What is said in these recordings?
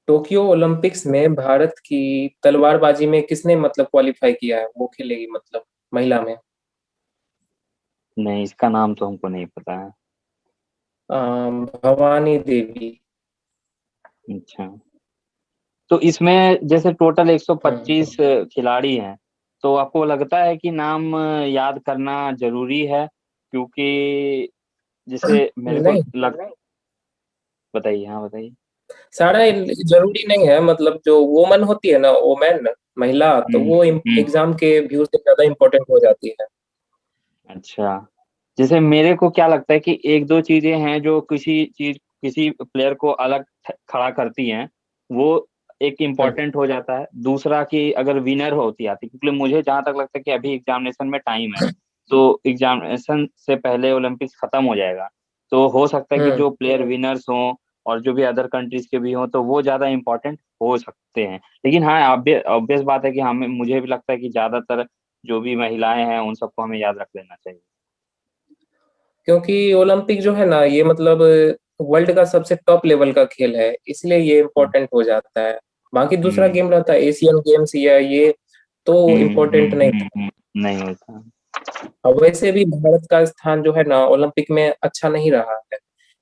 Tokyo Olympics में भारत की तलवारबाजी में किसने मतलब क्वालिफाई किया है, वो खेलेगी मतलब महिला में। नहीं, इसका नाम तो हमको नहीं पता है। भवानी देवी। अच्छा। तो इसमें जैसे टोटल हम्म। 125 खिलाड़ी हैं, तो आपको लगता है कि नाम याद करना जरूरी है? क्योंकि जैसे मेरे को नहीं, बताइए, हाँ बताइए। सारा जरूरी नहीं है, मतलब जो वोमन होती है ना, वोमेन महिला, तो वो हम्म। एग्जाम के व्यू से ज्यादा इम्पोर्टेंट हो जाती है। अच्छा। जैसे मेरे को क्या लगता है कि एक दो चीजें हैं जो किसी प्लेयर को अलग खड़ा करती हैं। वो एक हम्म। इम्पॉर्टेंट हो जाता है। दूसरा कि अगर विनर होती आती, क्योंकि मुझे जहां तक लगता है कि अभी एग्जामिनेशन में टाइम है, तो एग्जामिनेशन से पहले ओलंपिक्स खत्म हो जाएगा। तो हो सकता है कि हम्म। जो प्लेयर विनर्स हों और जो भी अदर कंट्रीज के भी हों, तो वो ज्यादा इम्पोर्टेंट हो सकते हैं। लेकिन हाँ, ऑब्वियस बात है कि हमें मुझे भी लगता है कि ज्यादातर जो भी महिलाएं हैं उन सबको हमें याद रख लेना चाहिए। क्योंकि ओलंपिक जो है ना, ये मतलब वर्ल्ड का सबसे टॉप लेवल का खेल है, इसलिए ये हम्म इम्पोर्टेंट हो जाता है। बाकी दूसरा हम्म गेम रहता है एशियन गेम्स या ये, तो इम्पोर्टेंट नहीं था। नहीं होता। और वैसे भी भारत का स्थान जो है ना ओलंपिक में अच्छा नहीं रहा है,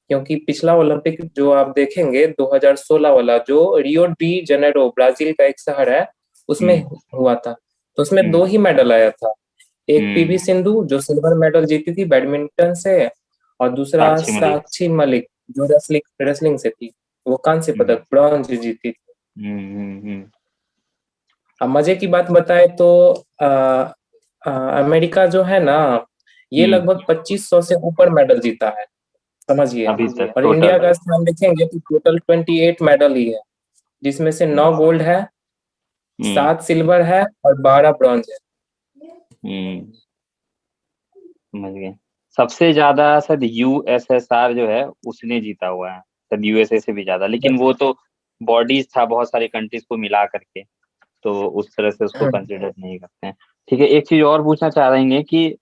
क्योंकि पिछला ओलंपिक जो आप देखेंगे 2016 वाला, जो रियो डी जेनेरो ब्राजील का एक शहर है, उसमें हम्म हुआ था। तो उसमें हम्म दो ही मेडल आया था। एक पीवी हम्म। सिंधु जो सिल्वर मेडल जीती थी बैडमिंटन से, और दूसरा साक्षी मलिक। साक्षी मलिक जो रेसलिंग रेसलिंग से थी, वो कांस्य हम्म पदक ब्रॉन्ज जीती थी। हम्म। अब मजे की बात बताए तो आ, अमेरिका जो है ना, ये हम्म। लगभग 2500 से ऊपर मेडल जीता है, समझिए। अभी तक और टोटल। इंडिया का स्थान देखेंगे तो टोटल 28 मेडल ही है, जिसमें से 9 गोल्ड है, हम्म 7 सिल्वर है और 12 ब्रॉन्ज है। हम्म। समझ गए। सबसे ज्यादा शायद यूएसएसआर जो है उसने जीता हुआ है, शायद यूएसए से भी ज्यादा, लेकिन वो तो बॉडीज था बहुत सारी कंट्रीज को मिला करके, तो उस तरह से उसको कंसिडर नहीं करते हैं। ठीक है, एक चीज और पूछना चाह रहे हैं कि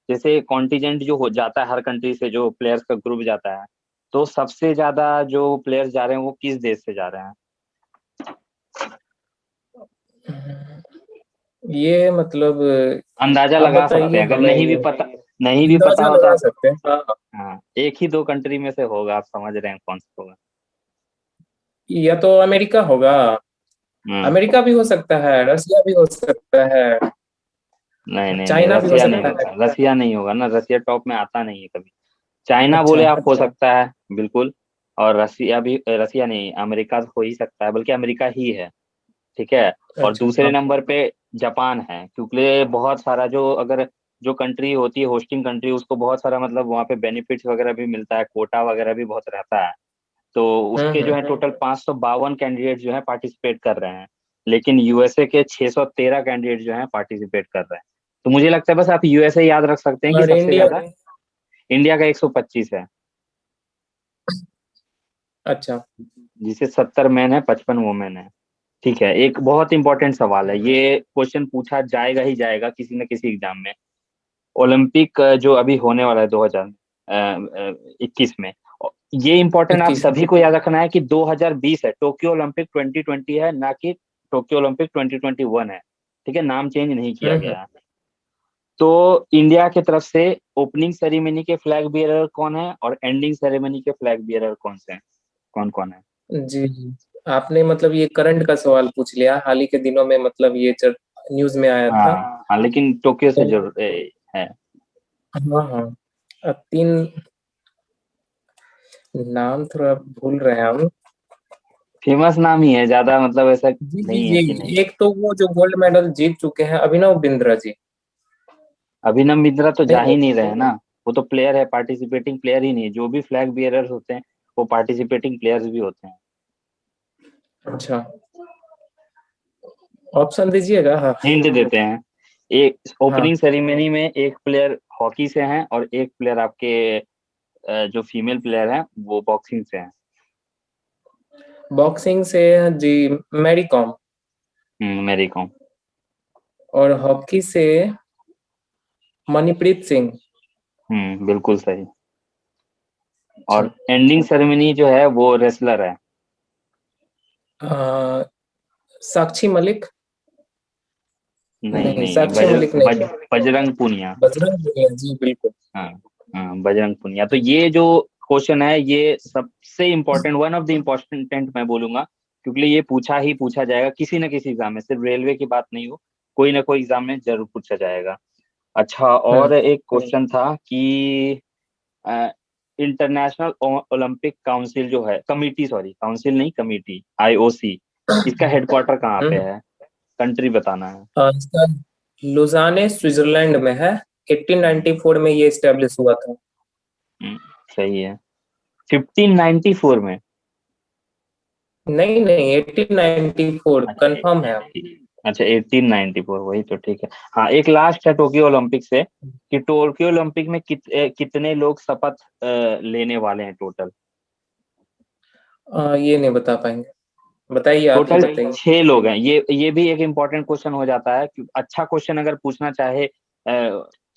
जैसे कॉन्टिजेंट जो हो जाता है हर कंट्री से, जो प्लेयर्स का ग्रुप जाता है, तो सबसे ज्यादा जो प्लेयर्स जा रहे हैं वो किस देश से जा रहे हैं? ये मतलब अंदाजा आप लगा सकते बताइए हैं, अगर हमें, ये नहीं भी पता अंदाजा हो तो लगा आप। सकते हैं, हाँ हाँ। हाँ, एक ही दो कंट्री में से होगा, आप समझ रहे हैं कौन सा होगा? या तो अमेरिका होगा, हम्म। अमेरिका भी हो सकता है, रसिया भी हो सकता है, नहीं नहीं नहीं, चाइना भी हो रसिया नहीं सकता है। होगा, रसिया नहीं होगा ना, रसिया टॉप में आता नहीं है कभी। चाइना अच्छा। बोले आप, हो सकता है बिल्कुल। और रसिया भी, रसिया नहीं, अमेरिका हो ही सकता है, बल्कि अमेरिका ही है। ठीक है। और अच्छा। दूसरे हाँ। नंबर पे जापान है, क्योंकि बहुत सारा जो अगर जो कंट्री होती है होस्टिंग कंट्री, उसको बहुत सारा मतलब वहाँ पे बेनिफिट्स वगैरह भी मिलता है, कोटा वगैरह भी बहुत रहता है। तो उसके जो हम्म। है टोटल 552 कैंडिडेट जो है पार्टिसिपेट कर रहे हैं, लेकिन यूएसए के 613 कैंडिडेट जो है पार्टिसिपेट कर रहे हैं। तो मुझे लगता है बस आप यूएसए याद रख सकते हैं कि और सबसे इंडिया ज्यादा। इंडिया का 125 है, अच्छा। जिसे 70 मैन है, 55 वुमेन है। ठीक है, एक बहुत इंपॉर्टेंट सवाल है, ये क्वेश्चन पूछा जाएगा ही जाएगा किसी न किसी एग्जाम में। ओलंपिक जो अभी होने वाला है 2021 में, ये इंपॉर्टेंट आप 21। सभी को याद रखना है कि 2020 है, टोक्यो ओलंपिक 2020 है, ना कि टोक्यो ओलंपिक 2021 है। ठीक है, नाम चेंज नहीं किया हम्म। गया है। तो इंडिया की तरफ से ओपनिंग सेरेमनी के फ्लैग बियरर कौन है, और एंडिंग सेरेमनी के फ्लैग बियरर कौन से हैं, कौन कौन है? जी जी। आपने मतलब ये करंट का सवाल पूछ लिया, हाल ही के दिनों में मतलब ये न्यूज में आया हाँ था। हाँ, लेकिन टोक्यो से तो जरूर है। हाँ हाँ, अब तीन नाम थोड़ा भूल रहे हैं हम। फेमस नाम ही है, ज्यादा मतलब ऐसा जी जी नहीं है कि नहीं। जी, एक तो वो जो गोल्ड मेडल जीत चुके हैं, अभिनव बिंद्रा जी। अभिनव मिश्रा तो जा नहीं। ही नहीं रहे ना। वो तो प्लेयर है, पार्टिसिपेटिंग प्लेयर ही नहीं है। जो भी फ्लैग बियरर्स होते हैं वो पार्टिसिपेटिंग प्लेयर्स भी होते हैं। अच्छा, ऑप्शन दीजिएगा, हाँ। हिंट देते हैं। एक हाँ। ओपनिंग सेरेमनी में एक प्लेयर हॉकी से हैं, और एक प्लेयर आपके जो फीमेल प्लेयर हैं वो बॉक्सिंग से हैं। बॉक्सिंग से जी, मैरी कॉम। मेरी कॉम। और हॉकी से मनीप्रीत सिंह। बिल्कुल सही। अच्छा। और एंडिंग सेरेमनी जो है वो रेसलर है। अ, साक्षी मलिक। नहीं नहीं, नहीं नहीं, साक्षी मलिक नहीं है। बजरंग पूनिया। बजरंग पुनिया जी, बिल्कुल। हाँ हाँ, बजरंग पुनिया। तो ये जो क्वेश्चन है ये सबसे important, one of the important मैं बोलूंगा, क्योंकि ये पूछा ही पूछा जाएगा किसी न किसी एग्जाम में, सिर्फ रेलवे की बात नहीं हो, कोई ना कोई एग्जाम में जरूर पूछा जाएगा। अच्छा, और हम्म। एक क्वेश्चन था कि इंटरनेशनल ओलंपिक काउंसिल जो है, कमिटी, सॉरी काउंसिल नहीं, कमिटी, आईओसी, इसका हेडक्वार्टर कहाँ पे हम्म। है? कंट्री बताना है। इसका लुजाने स्विट्जरलैंड में है। 1894 में ये स्टेब्लिश हुआ था। हम्म, सही है। 1594 में? नहीं नहीं, 1894 अच्छा कंफर्म है। 1894, वही तो, ठीक है। हाँ, एक लास्ट है टोक्यो ओलंपिक से, कि टोक्यो ओलंपिक में कितने लोग शपथ लेने वाले हैं टोटल? ये नहीं बता पाएंगे। बताइए, आप ही टोटल बताइए। 6 लोग हैं। ये भी एक इम्पोर्टेंट क्वेश्चन हो जाता है, कि अच्छा क्वेश्चन अगर पूछना चाहे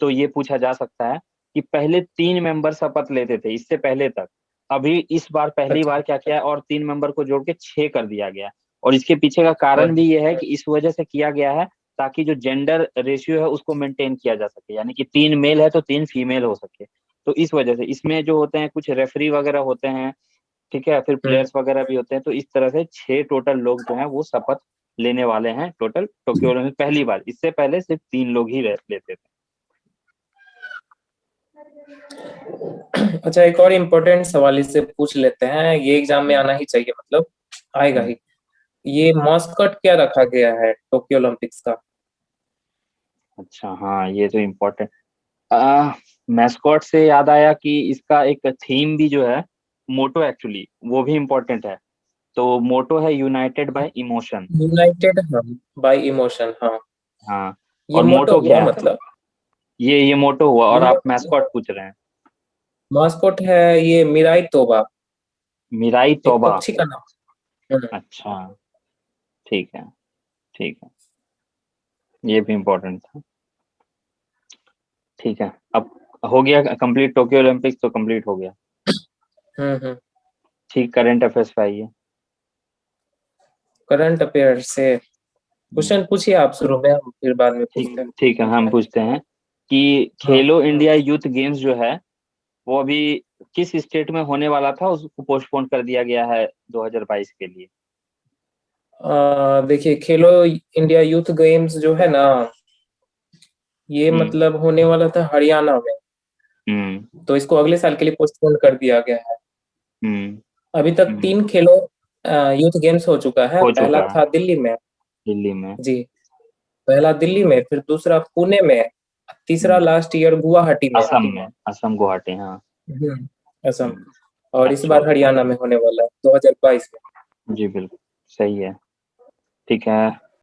तो ये पूछा जा सकता है कि पहले 3 मेंबर शपथ लेते थे इससे पहले तक, अभी इस बार पहली अच्छा। बार क्या किया है, और 3 मेंबर को जोड़ के 6 कर दिया गया। और इसके पीछे का कारण भी ये है कि इस वजह से किया गया है ताकि जो जेंडर रेशियो है उसको मेंटेन किया जा सके, यानी कि 3 मेल है तो 3 फीमेल हो सके। तो इस वजह से इसमें जो होते हैं कुछ रेफरी वगैरह होते हैं, ठीक है, फिर हम्म। प्लेयर्स वगैरह भी होते हैं। तो इस तरह से 6 टोटल लोग जो हैं वो शपथ लेने वाले हैं टोटल टोक्यो ओलंपिक पहली बार। इससे पहले सिर्फ 3 लोग ही लेते थे। अच्छा, एक और इम्पोर्टेंट सवाल इससे पूछ लेते हैं, ये एग्जाम में हम्म, आना ही चाहिए, मतलब आएगा हम्म। ही। ये मॉस्कट क्या रखा गया है टोक्यो ओलंपिक्स का? अच्छा, हाँ, ये तो इम्पोर्टेंट। मैस्कॉट से याद आया कि इसका एक थीम भी जो है, मोटो एक्चुअली, वो भी इम्पोर्टेंट है। तो मोटो है यूनाइटेड बाय इमोशन। यूनाइटेड हम बाय इमोशन, हाँ। हाँ। ये और मोटो मोटो हुआ क्या है? मतलब। ये मोटो हुआ, ये और आप मैस्कॉट पूछ रहे हैं। मॉस्कोट है, ये मिराई तोबा। मिराई एक तौबा। पक्षी का नाम। अच्छा, ठीक है, ठीक है, ये भी इम्पोर्टेंट था। ठीक है, अब हो गया कंप्लीट, टोक्यो ओलंपिक तो कंप्लीट हो गया। हम्म। ठीक, करंट अफेयर्स पे आइए। करंट अफेयर से हम्म, क्वेश्चन पूछिए आप शुरू में, हम फिर बाद में ठीक पूछते हैं। ठीक है, हम पूछते हैं कि हाँ। खेलो इंडिया यूथ गेम्स जो है वो अभी किस स्टेट में होने वाला था, उसको पोस्टपोन कर दिया गया है 2022 के लिए। देखिए, खेलो इंडिया यूथ गेम्स जो है ना, ये हम्म, मतलब होने वाला था हरियाणा में। हम्म, तो इसको अगले साल के लिए पोस्टपोन कर दिया गया है। हम्म, अभी तक हम्म। 3 यूथ गेम्स हो चुका है। हो पहला चुका है था दिल्ली में। दिल्ली में। जी। पहला दिल्ली में, फिर दूसरा पुणे में, तीसरा हम्म, लास्ट ईयर गुवाहाटी में। असम गुवाहाटी, हाँ। असम। हम्म, और इस अच्छा, बार हरियाणा में होने वाला है 2022 में। जी बिल्कुल, सही है। ठीक है।